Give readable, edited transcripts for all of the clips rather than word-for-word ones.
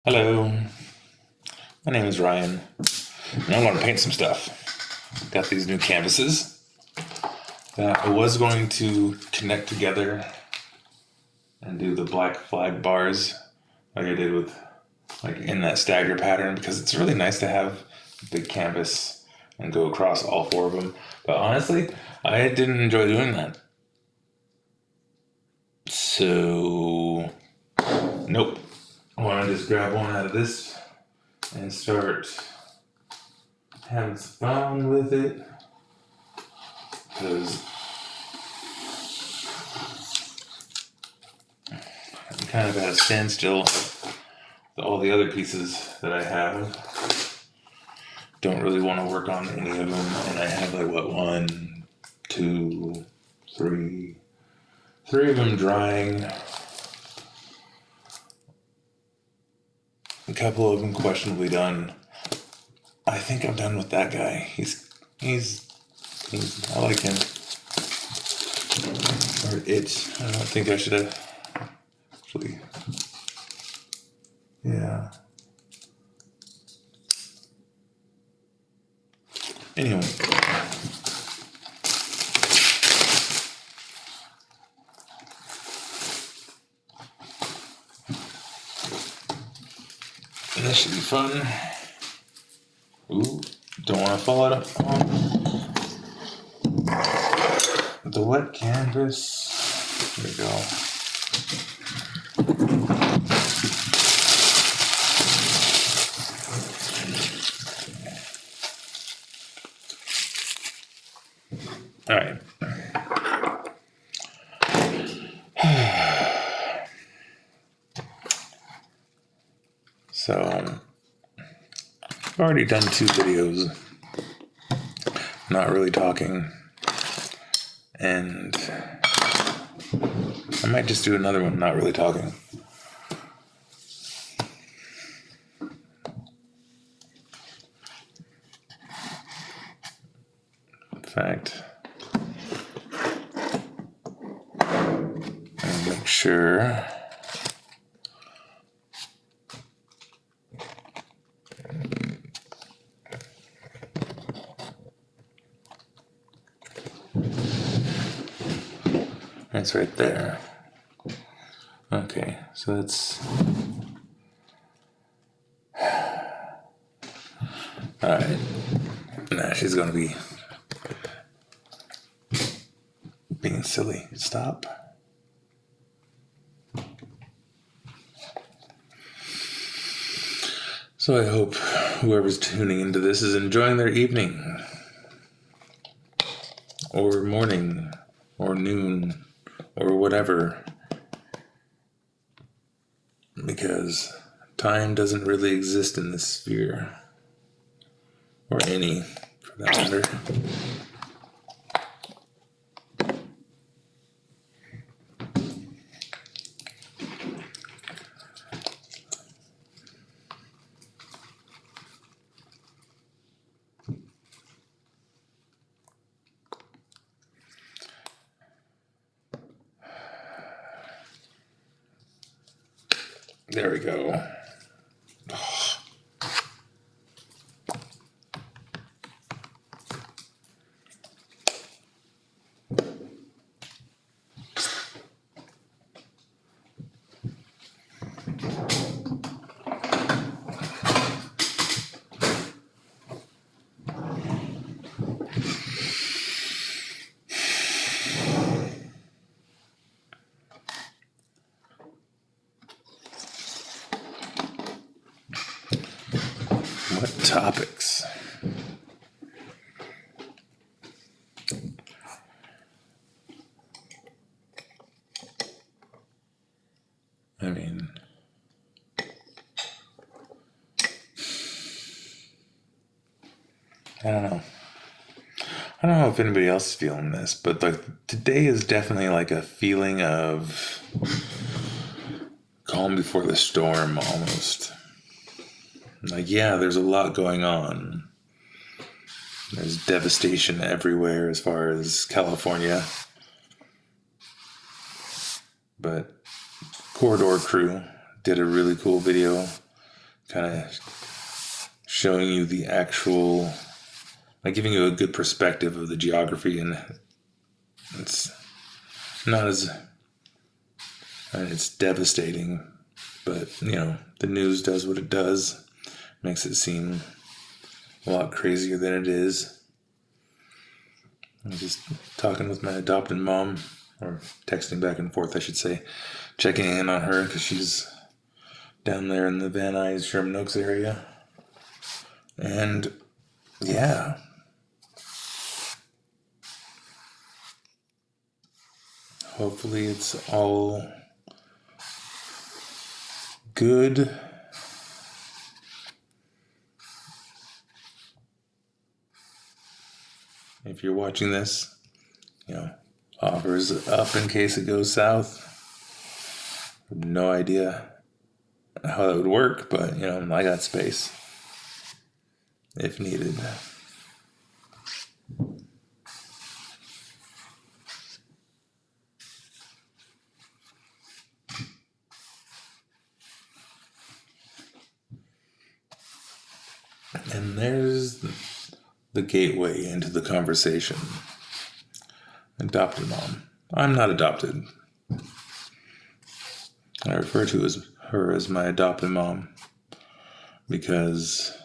Hello, my name is Ryan, and I want to paint some stuff. Got these new canvases that I was going to connect together and do the black flag bars like I did with, like, in that stagger pattern, because it's really nice to have a big canvas and go across all four of them. But honestly, I didn't enjoy doing that. So, nope. I want to just grab one out of this and start having some fun with it, because I'm kind of at a standstill with all the other pieces that I have. Don't really want to work on any of them, and I have one, two, three of them drying, a couple of them questionably done. I think I'm done with that guy. He's I like him. Or it. I don't think I should have actually. Yeah. Anyway. This should be fun. Ooh, don't want to fall out on the wet canvas. There we go. All right. So, I've already done 2 videos, not really talking, and I might just do another one, not really talking. In fact, I'll make sure. It's right there. Okay, so that's... Alright. Nah, she's gonna be being silly. Stop. So I hope whoever's tuning into this is enjoying their evening, or morning, or noon, or whatever, because time doesn't really exist in this sphere, or any, for that matter. There we go. What topics? I mean, I don't know. I don't know if anybody else is feeling this, but like today is definitely like a feeling of calm before the storm almost. Like, yeah, there's a lot going on. There's devastation everywhere as far as California. But Corridor Crew did a really cool video kind of showing you the actual, like giving you a good perspective of the geography, and it's not as, it's devastating, but the news does what it does, makes it seem a lot crazier than it is. I'm just talking with my adopted mom, or texting back and forth, I should say, checking in on her because she's down there in the Van Nuys, Sherman Oaks area. And yeah, hopefully it's all good. If you're watching this, offers up in case it goes south. No idea how that would work, but I got space if needed. And there's the gateway into the conversation. Adopted mom. I'm not adopted. I refer to her as my adopted mom because,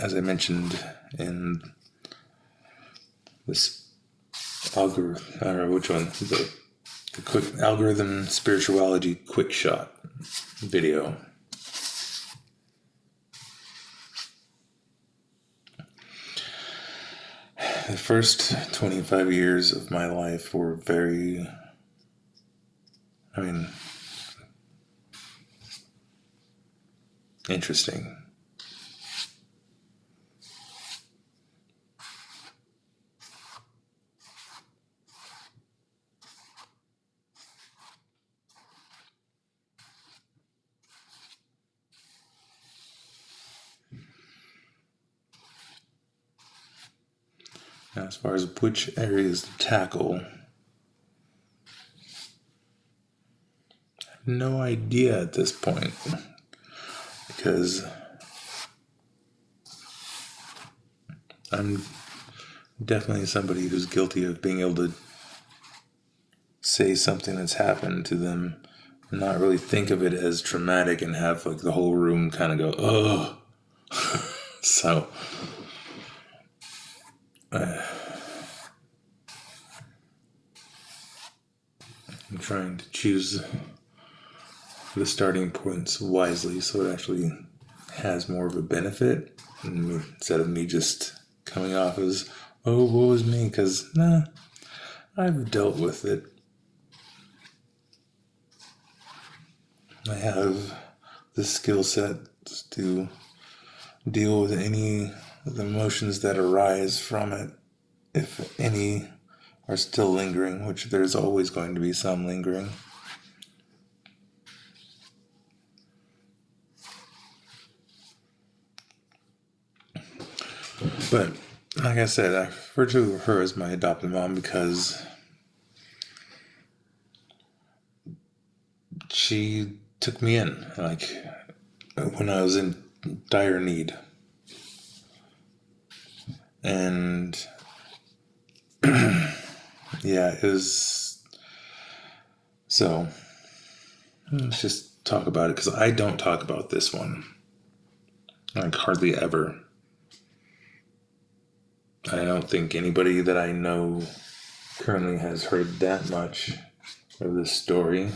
as I mentioned in this algorithm, I don't know which one, the quick algorithm spirituality quick shot video. The first 25 years of my life were very, interesting. Now, as far as which areas to tackle, I have no idea at this point, because I'm definitely somebody who's guilty of being able to say something that's happened to them and not really think of it as traumatic and have the whole room kind of go, oh. So I'm trying to choose the starting points wisely so it actually has more of a benefit instead of me just coming off as, oh, woe is me, because I've dealt with it. I have the skill set to deal with any of the emotions that arise from it, if any are still lingering, which there's always going to be some lingering. But like I said, I refer to her as my adopted mom because she took me in, when I was in dire need. And yeah, it was. So let's just talk about it, because I don't talk about this one, hardly ever. I don't think anybody that I know currently has heard that much of this story.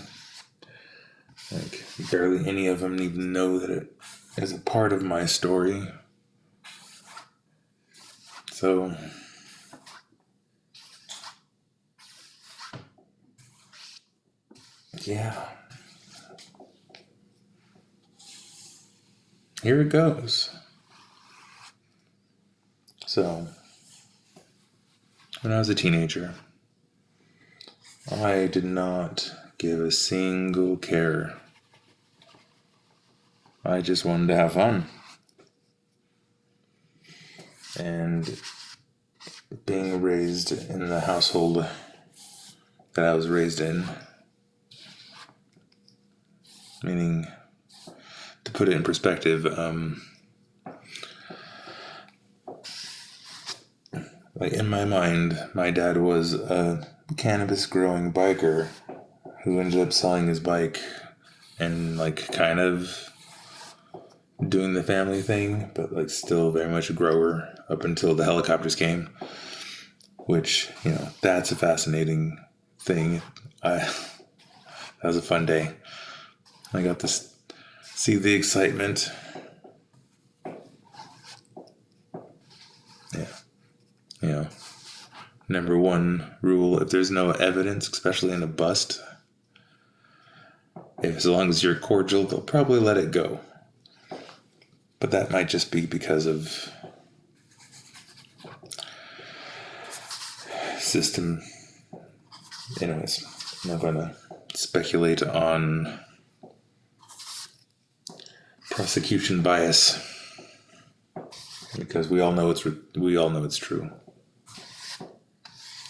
Barely any of them even know that it is a part of my story. So yeah, here it goes. So when I was a teenager, I did not give a single care. I just wanted to have fun. And being raised in the household that I was raised in, meaning put it in perspective, like in my mind, my dad was a cannabis growing biker who ended up selling his bike and like kind of doing the family thing, but like still very much a grower up until the helicopters came, which, you know, that's a fascinating thing. That was a fun day. I got to see the excitement. Yeah. You know, number one rule, if there's no evidence, especially in a bust, as long as you're cordial, they'll probably let it go. But that might just be because of system. Anyways, I'm not going to speculate on prosecution bias because we all know it's true.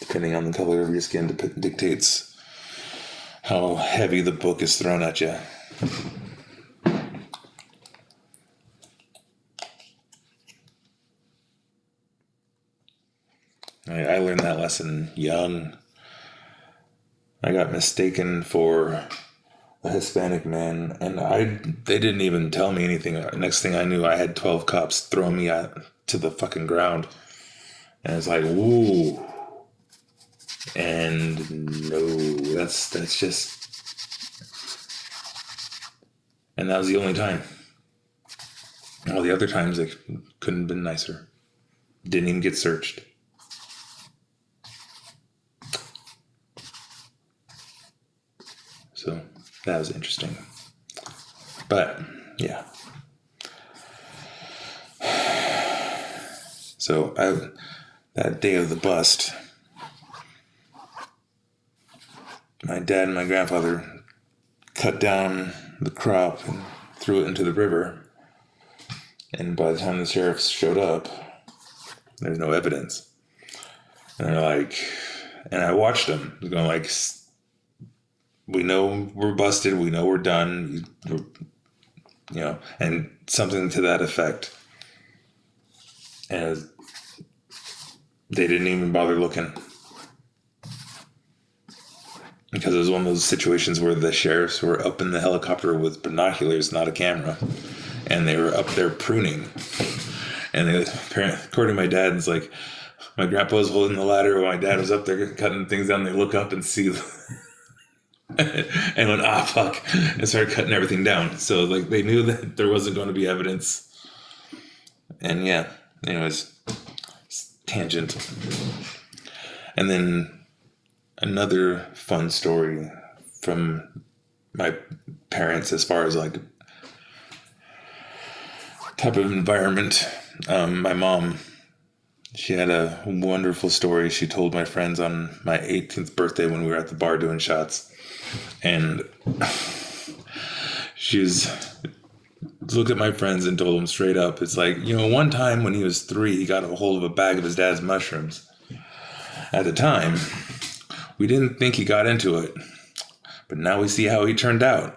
Depending on the color of your skin dictates how heavy the book is thrown at you. I learned that lesson young. I got mistaken for a Hispanic man, and they didn't even tell me anything. Next thing I knew, I had 12 cops throwing me to the fucking ground. And it's like, ooh. And no, that's just... And that was the only time. All the other times, they couldn't have been nicer. Didn't even get searched. So that was interesting. But, yeah. So, that day of the bust, my dad and my grandfather cut down the crop and threw it into the river. And by the time the sheriffs showed up, there's no evidence. And they're like, and I watched them going like, we know we're busted. We know we're done. You know, and something to that effect. And they didn't even bother looking. Because it was one of those situations where the sheriffs were up in the helicopter with binoculars, not a camera. And they were up there pruning. And according to my dad, it's like, my grandpa was holding the ladder while my dad was up there cutting things down. They look up and see and went, fuck, and started cutting everything down. So, like, they knew that there wasn't going to be evidence. And, yeah, anyways, tangent. And then another fun story from my parents as far as, like, type of environment. My mom, she had a wonderful story she told my friends on my 18th birthday when we were at the bar doing shots. And she's looked at my friends and told them straight up, it's like, you know, one time when he was 3, he got a hold of a bag of his dad's mushrooms. At the time, we didn't think he got into it, but now we see how he turned out.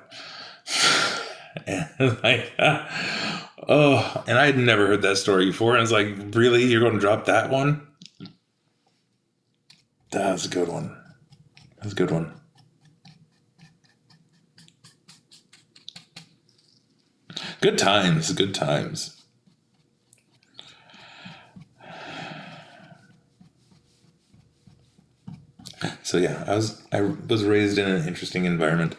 And like, and I'd never heard that story before. And I was like, really? You're going to drop that one? That was a good one. That was a good one. Good times, good times. So yeah, I was raised in an interesting environment.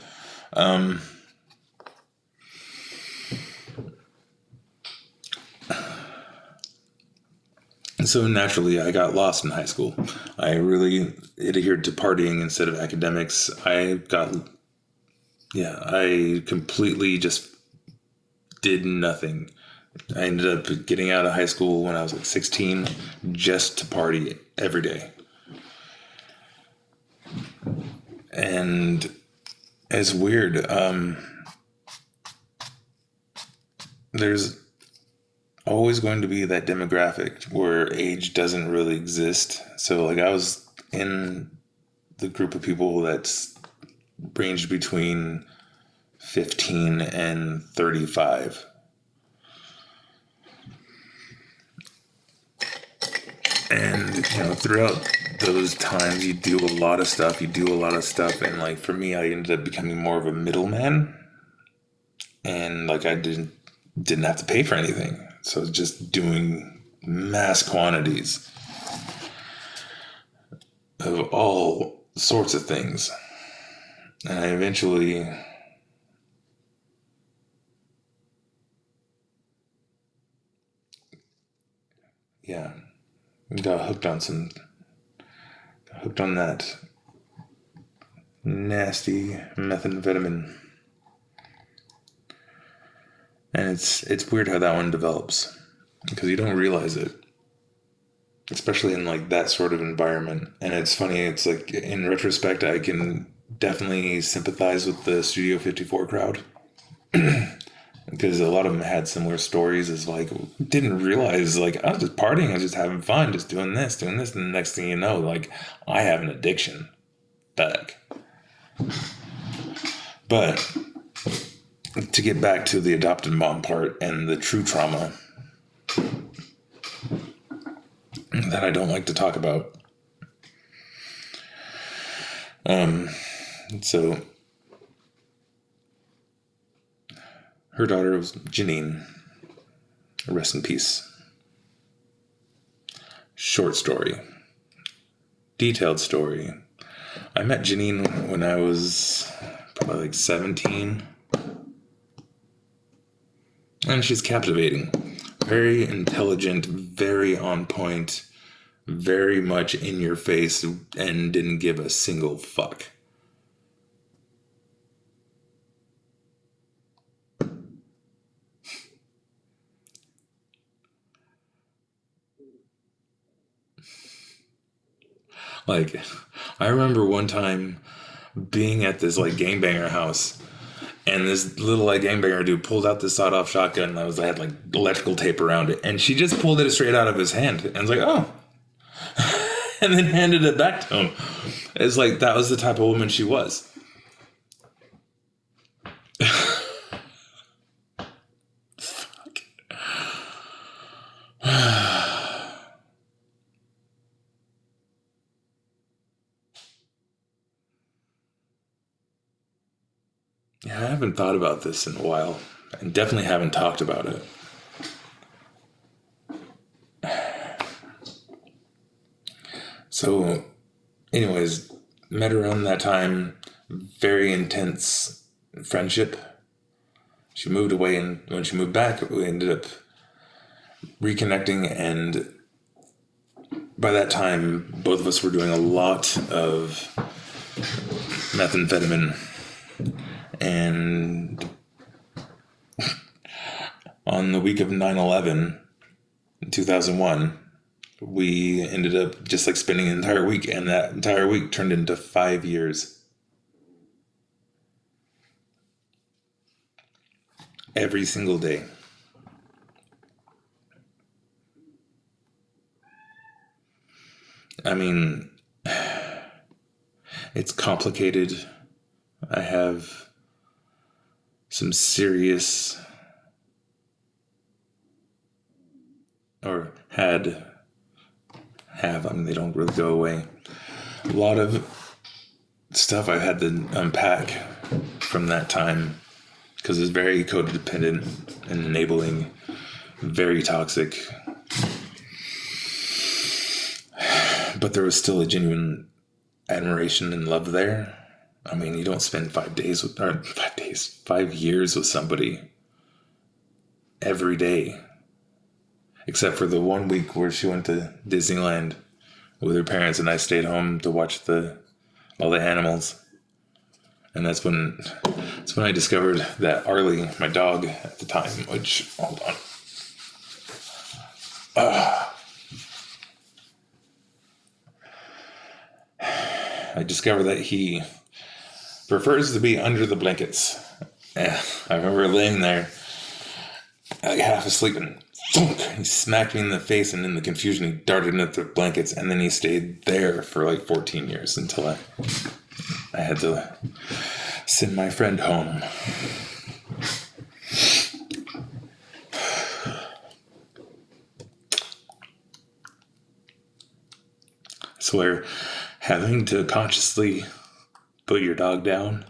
So naturally, I got lost in high school. I really adhered to partying instead of academics. I completely just did nothing. I ended up getting out of high school when I was like 16 just to party every day. And it's weird. There's always going to be that demographic where age doesn't really exist. So like I was in the group of people that's ranged between 15 and 35. And, throughout those times, you do a lot of stuff. And, like, for me, I ended up becoming more of a middleman. And, like, I didn't have to pay for anything. So I was just doing mass quantities of all sorts of things. And I eventually got hooked on that nasty methamphetamine. And it's weird how that one develops, because you don't realize it, especially in like that sort of environment. And it's funny, it's like, in retrospect, I can definitely sympathize with the Studio 54 crowd. Because a lot of them had similar stories, as like, didn't realize, like, I was just partying, I was just having fun, just doing this, and the next thing you know, like, I have an addiction. Back. But to get back to the adopted mom part and the true trauma that I don't like to talk about. So her daughter was Janine. Rest in peace. Short story. Detailed story. I met Janine when I was probably like 17. And she's captivating. Very intelligent, very on point, very much in your face, and didn't give a single fuck. Like, I remember one time being at this like gangbanger house, and this little like gangbanger dude pulled out this sawed-off shotgun that had like electrical tape around it, and she just pulled it straight out of his hand and was like, "Oh," and then handed it back to him. It's like, that was the type of woman she was. Fuck. Yeah, I haven't thought about this in a while, and definitely haven't talked about it. So, anyways, met around that time, very intense friendship. She moved away, and when she moved back, we ended up reconnecting, and by that time, both of us were doing a lot of methamphetamine. And on the week of 9/11, in 2001, we ended up just like spending an entire week, and that entire week turned into 5 years. Every single day. I mean, it's complicated. I have some serious, or have, I mean, they don't really go away. A lot of stuff I've had to unpack from that time, because it's very codependent and enabling, very toxic. But there was still a genuine admiration and love there. I mean, you don't spend 5 years with somebody every day. Except for the 1 week where she went to Disneyland with her parents, and I stayed home to watch all the animals. And that's when I discovered that Arlie, my dog at the time, which, hold on. I discovered that he prefers to be under the blankets. I remember laying there, like half asleep, and thunk, he smacked me in the face, and in the confusion, he darted into the blankets, and then he stayed there for like 14 years until I had to Send my friend home. I swear, having to consciously put your dog down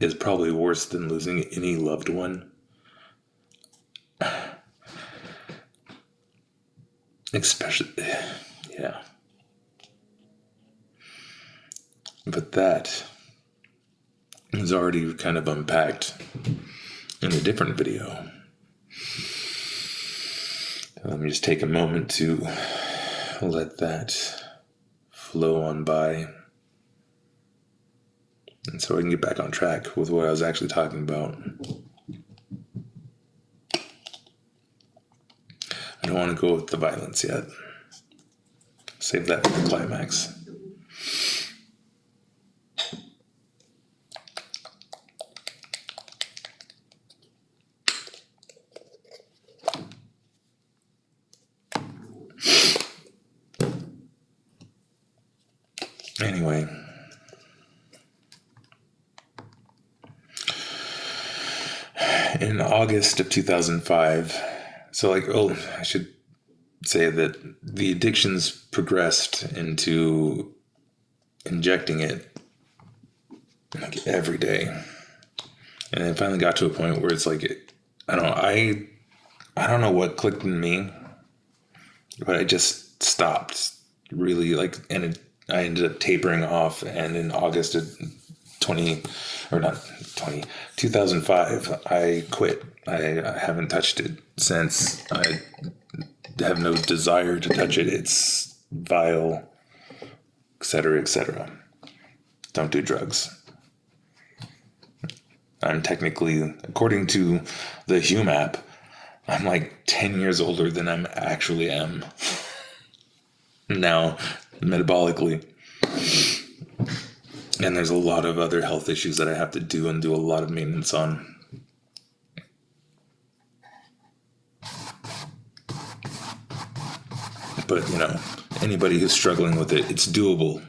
is probably worse than losing any loved one. Especially, yeah. But that is already kind of unpacked in a different video. Let me just take a moment to let that flow on by, and so I can get back on track with what I was actually talking about. I don't want to go with the violence yet. Save that for the climax. Anyway, in August of 2005, I should say that the addictions progressed into injecting it like every day. And it finally got to a point where it's like, I don't know what clicked in me, but I just stopped really, and I ended up tapering off. And in August of 2005, I quit. I haven't touched it since. I have no desire to touch it. It's vile, etc., etc. Don't do drugs. I'm technically, according to the Hume app, I'm like 10 years older than I actually am now, metabolically. And there's a lot of other health issues that I have to do and do a lot of maintenance on. But, anybody who's struggling with it, it's doable.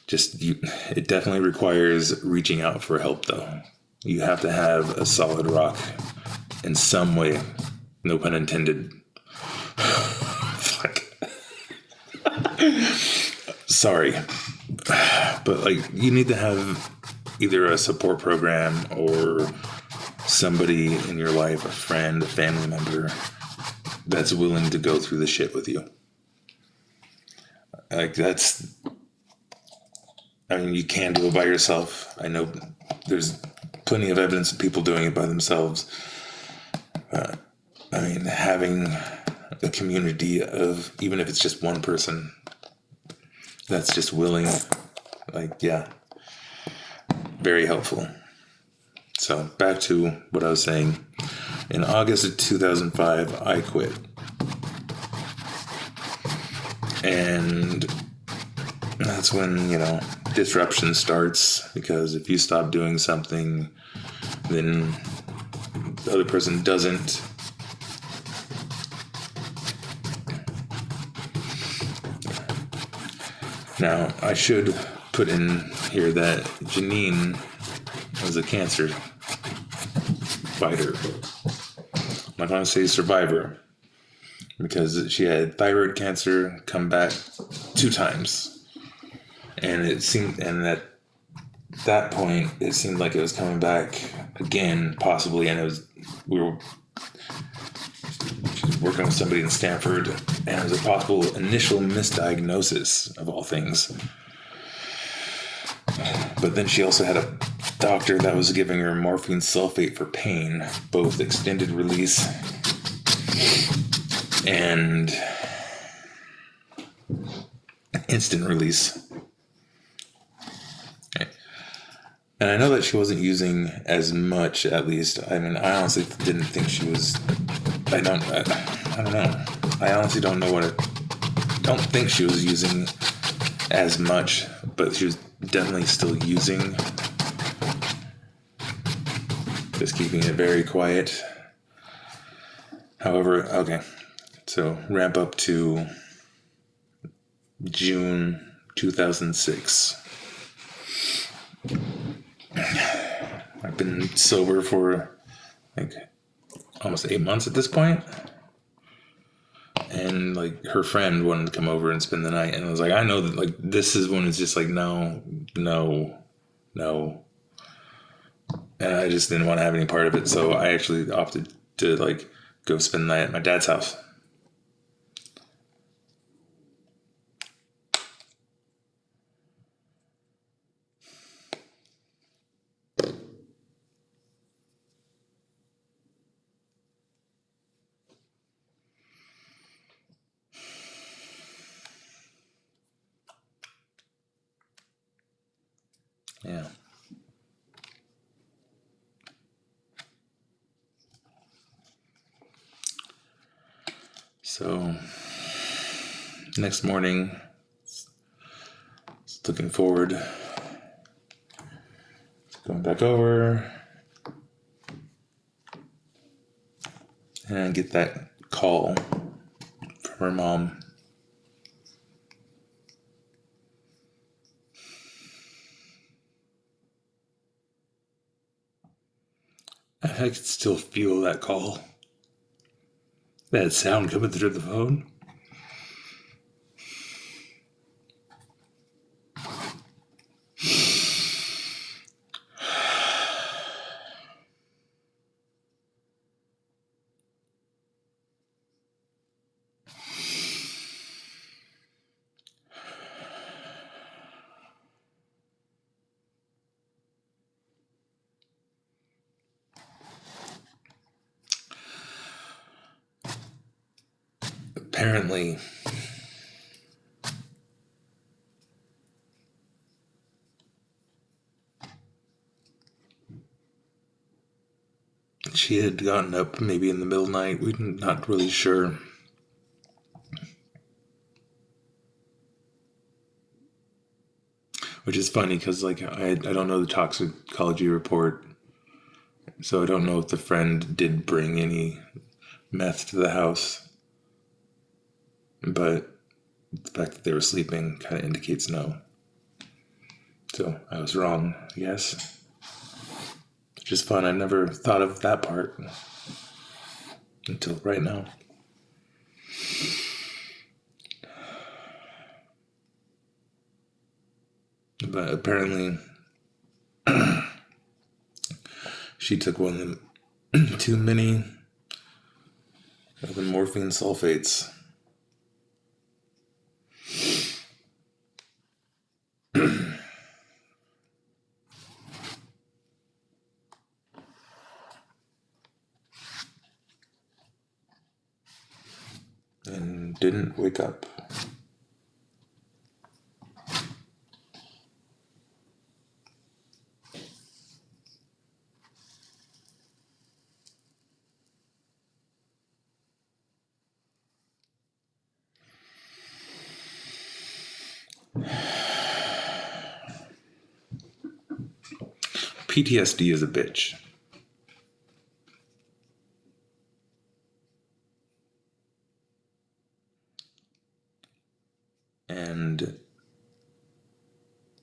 It definitely requires reaching out for help, though. You have to have a solid rock in some way. No pun intended. Fuck. Sorry. But, you need to have either a support program or somebody in your life, a friend, a family member, that's willing to go through the shit with you. You can do it by yourself. I know there's plenty of evidence of people doing it by themselves. Having a community of, even if it's just one person that's just willing, very helpful. So back to what I was saying. In August of 2005, I quit. And that's when, disruption starts, because if you stop doing something, then the other person doesn't. Now, I should put in here that Janine was a cancer fighter. I'm not going to say survivor, because she had thyroid cancer come back 2 times. And at that point, it seemed like it was coming back again, possibly. And she was working with somebody in Stanford, and it was a possible initial misdiagnosis of all things. But then she also had a doctor that was giving her morphine sulfate for pain, both extended release and instant release. And I know that she wasn't using as much, at least. I honestly didn't think she was. I don't know. I honestly don't think she was using as much, but she was definitely still using. Just keeping it very quiet. However, okay. So ramp up to June 2006. I've been sober for like almost 8 months at this point. And like her friend wanted to come over and spend the night, and I was like, I know that like this is when it's just like no, no, no, and I just didn't want to have any part of it. So I actually opted to like go spend the night at my dad's house. Yeah. So next morning, looking forward, going back over and get that call from her mom. I could still feel that call. That sound coming through the phone. Apparently, she had gotten up maybe in the middle of the night. We're not really sure. Which is funny because like I don't know the toxicology report, so I don't know if the friend did bring any meth to the house. But the fact that they were sleeping kind of indicates no. So I was wrong, I guess. Which is fun. I never thought of that part until right now. But apparently, she took one of them too many of the morphine sulfates. And didn't wake up. PTSD is a bitch. And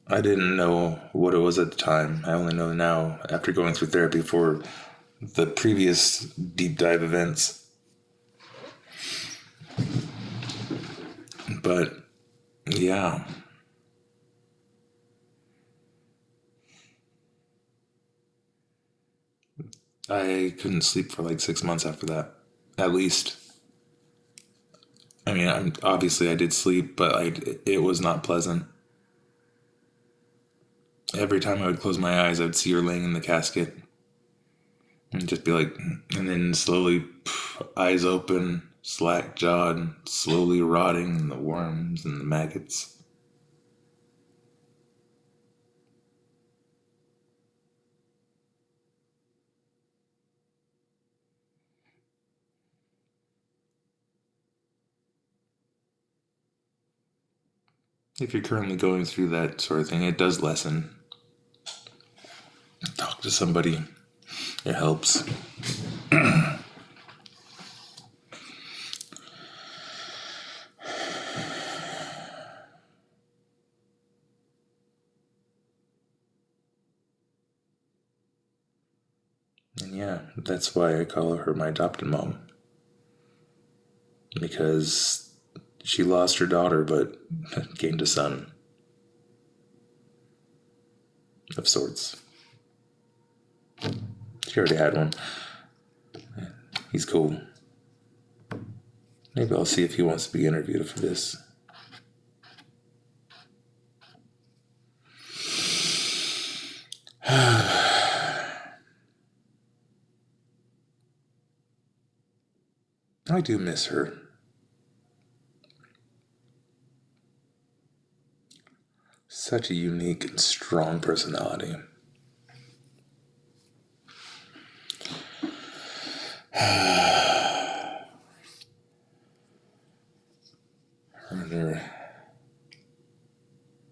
I didn't know what it was at the time. I only know now after going through therapy for the previous deep dive events. But yeah. I couldn't sleep for like 6 months after that, at least. I mean, obviously I did sleep, but it was not pleasant. Every time I would close my eyes, I would see her laying in the casket and just be like, and then slowly, eyes open, slack jawed, slowly rotting in the worms and the maggots. If you're currently going through that sort of thing, it does lessen. Talk to somebody. It helps. That's why I call her my adopted mom. Because she lost her daughter, but gained a son. Of sorts. She already had one. He's cool. Maybe I'll see if he wants to be interviewed for this. I do miss her. Such a unique and strong personality. Her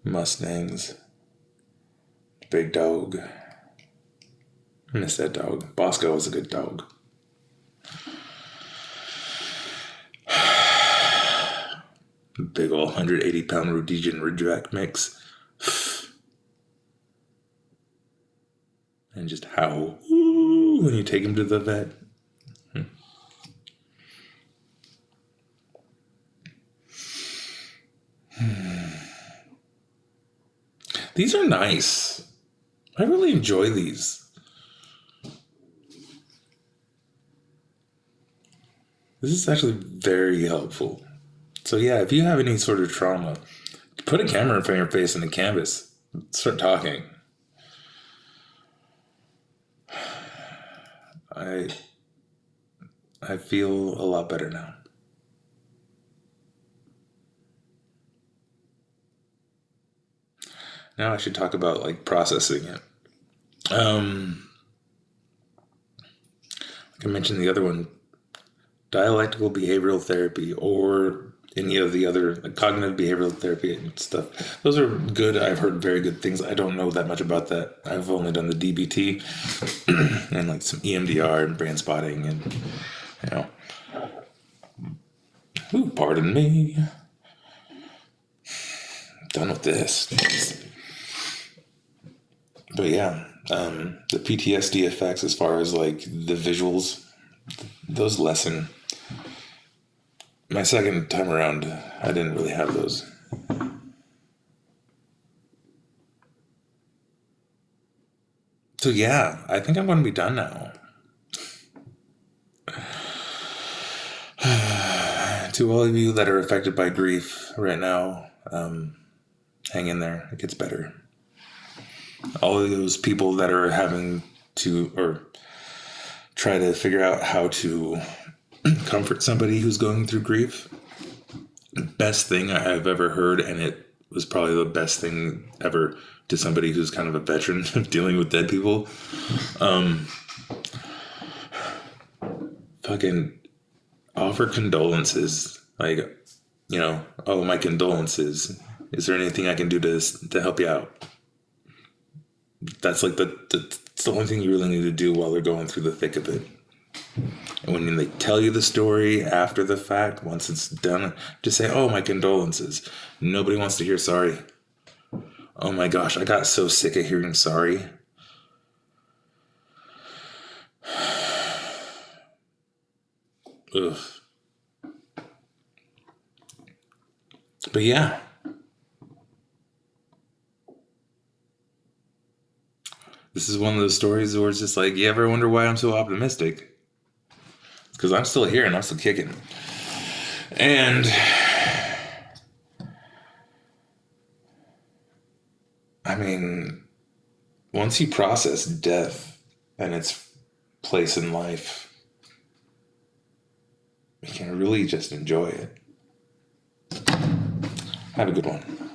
Mustangs. Big dog. I miss that dog. Bosco was a good dog. Big ol' 180-pound Rhodesian Ridgeback mix. And just howl when you take him to the vet. These are nice. I really enjoy these. This is actually very helpful. So yeah, if you have any sort of trauma, put a camera in front of your face and a canvas. Start talking. I feel a lot better now. Now I should talk about like processing it. Like I mentioned the other one, dialectical behavioral therapy or any of the other like cognitive behavioral therapy and stuff. Those are good. I've heard very good things. I don't know that much about that. I've only done the DBT and like some EMDR and brain spotting and, you know. Ooh, pardon me. Done with this. But yeah, the PTSD effects as far as like the visuals, those lessen. My second time around, I didn't really have those. So yeah, I think I'm going to be done now. To all of you that are affected by grief right now, hang in there. It gets better. All of those people that are having to or try to figure out how to comfort somebody who's going through grief. The best thing I've ever heard, and it was probably the best thing ever to somebody who's kind of a veteran of dealing with dead people. Fucking offer condolences. Like, you know, oh, my condolences. Is there anything I can do to help you out? That's like it's the only thing you really need to do while they're going through the thick of it. And when they tell you the story after the fact, once it's done, just say, oh, my condolences. Nobody wants to hear sorry. Oh my gosh, I got so sick of hearing sorry. Ugh. But yeah. This is one of those stories where it's just like, you ever wonder why I'm so optimistic? It's because I'm still here and I'm still kicking. And I mean, once you process death and its place in life, you can really just enjoy it. Have a good one.